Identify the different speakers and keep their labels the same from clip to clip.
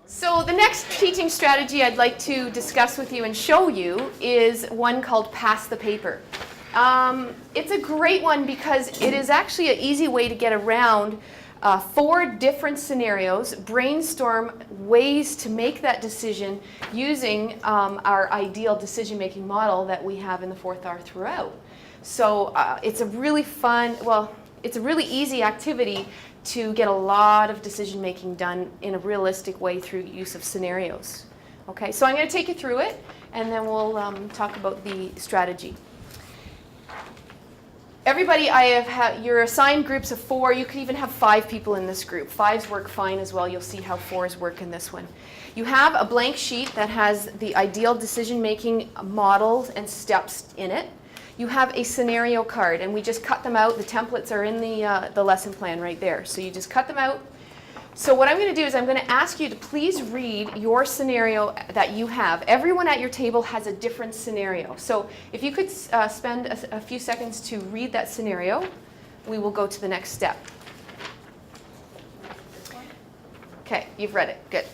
Speaker 1: So the next teaching strategy I'd like to discuss with you and show you is one called pass the paper. It's a great one because it is actually an easy way to get around 4 different scenarios, brainstorm ways to make that decision using our ideal decision-making model that we have in the 4th R throughout. So it's a really fun, well, it's a really easy activity to get a lot of decision-making done in a realistic way through use of scenarios. Okay, so I'm going to take you through it, and then we'll talk about the strategy. Everybody, you're assigned groups of 4. You could even have 5 people in this group. 5s work fine as well. You'll see how 4s work in this one. You have a blank sheet that has the ideal decision-making models and steps in it. You have a scenario card, and we just cut them out. The templates are in the lesson plan right there. So you just cut them out. So what I'm going to do is I'm going to ask you to please read your scenario that you have. Everyone at your table has a different scenario. So if you could spend a few seconds to read that scenario, we will go to the next step. Okay, you've read it. Good.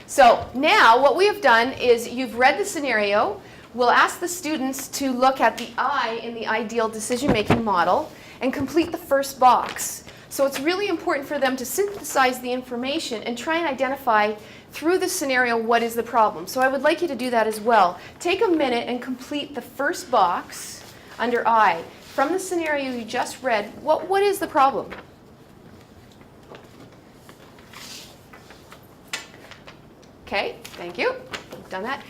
Speaker 1: So now what we have done is you've read the scenario. We'll ask the students to look at the I in the ideal decision-making model and complete the first box. So it's really important for them to synthesize the information and try and identify through the scenario what is the problem. So I would like you to do that as well. Take a minute and complete the first box under I. From the scenario you just read, what is the problem? Okay, thank you. You've done that.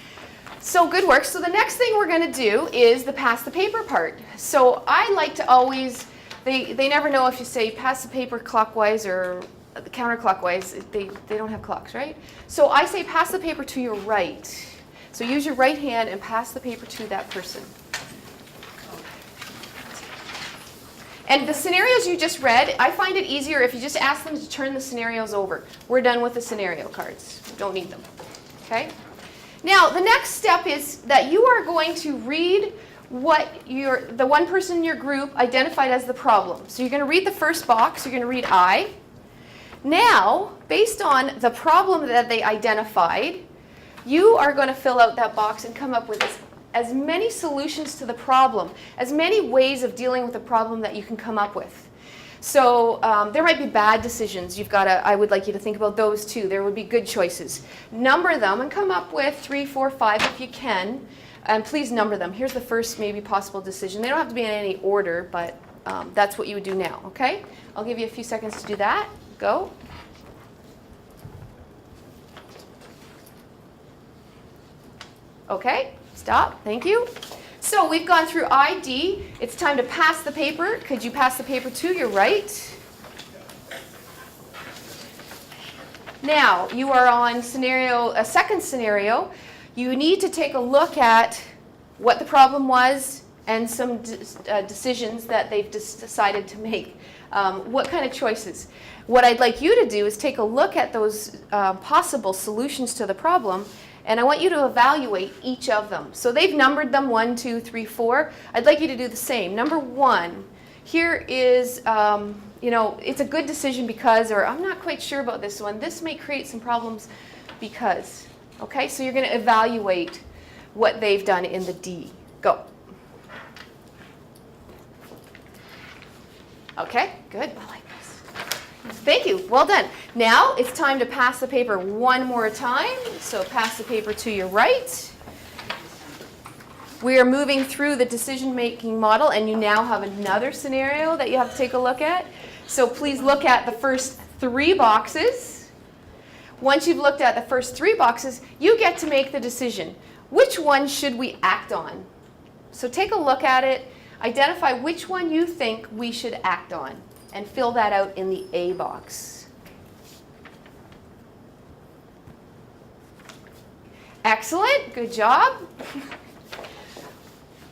Speaker 1: So good work. So the next thing we're going to do is the pass the paper part. So I like to always, they never know if you say pass the paper clockwise or counterclockwise. They don't have clocks, right? So I say pass the paper to your right. So use your right hand and pass the paper to that person. And the scenarios you just read, I find it easier if you just ask them to turn the scenarios over. We're done with the scenario cards. We don't need them. Okay? Now, the next step is that you are going to read what the one person in your group identified as the problem. So you're going to read the first box. You're going to read I. Now, based on the problem that they identified, you are going to fill out that box and come up with as many solutions to the problem, as many ways of dealing with the problem that you can come up with. So there might be bad decisions. I would like you to think about those too. There would be good choices. Number them and come up with 3, 4, 5 if you can. And please number them. Here's the first maybe possible decision. They don't have to be in any order, but that's what you would do now, okay? I'll give you a few seconds to do that. Go. Okay, stop. Thank you. So we've gone through ID. It's time to pass the paper. Could you pass the paper to your right? Now, you are on a second scenario. You need to take a look at what the problem was and some decisions that they've decided to make. What kind of choices? What I'd like you to do is take a look at those possible solutions to the problem, and I want you to evaluate each of them. So they've numbered them 1, 2, 3, 4. I'd like you to do the same. Number 1, here is, it's a good decision because, or I'm not quite sure about this one. This may create some problems because. Okay, so you're going to evaluate what they've done in the D. Go. Okay, good. I like this. Thank you. Well done. Now it's time to pass the paper one more time. So pass the paper to your right. We are moving through the decision-making model, and you now have another scenario that you have to take a look at. So please look at the first 3 boxes. Once you've looked at the first 3 boxes, you get to make the decision. Which one should we act on? So take a look at it, identify which one you think we should act on, and fill that out in the A box. Excellent, good job.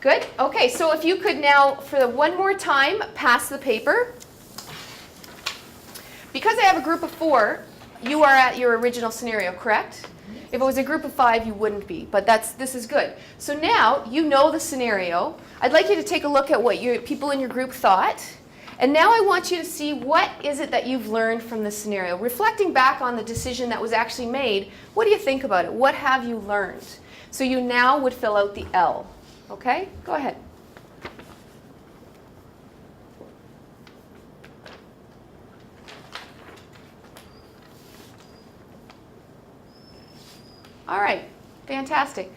Speaker 1: Good, okay, so if you could now, for the one more time, pass the paper. Because I have a group of 4, you are at your original scenario, correct? If it was a group of 5, you wouldn't be, but this is good. So now you know the scenario. I'd like you to take a look at what people in your group thought. And now I want you to see what is it that you've learned from this scenario. Reflecting back on the decision that was actually made, what do you think about it? What have you learned? So you now would fill out the L. Okay? Go ahead. All right, fantastic.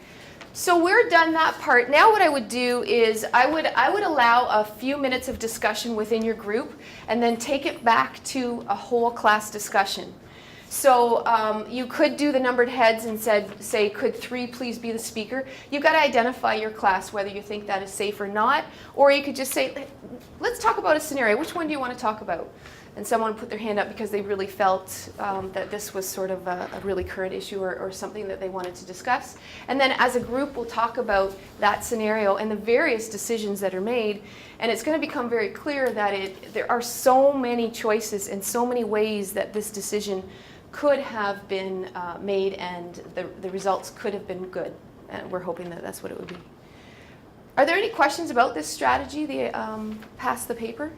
Speaker 1: So we're done that part. Now what I would do is I would allow a few minutes of discussion within your group and then take it back to a whole class discussion. So you could do the numbered heads and say, could 3 please be the speaker? You've got to identify your class, whether you think that is safe or not. Or you could just say, let's talk about a scenario. Which one do you want to talk about? And someone put their hand up because they really felt that this was sort of a really current issue or something that they wanted to discuss. And then as a group, we'll talk about that scenario and the various decisions that are made. And it's going to become very clear that there are so many choices and so many ways that this decision could have been made, and the results could have been good. And we're hoping that that's what it would be. Are there any questions about this strategy, the pass the paper?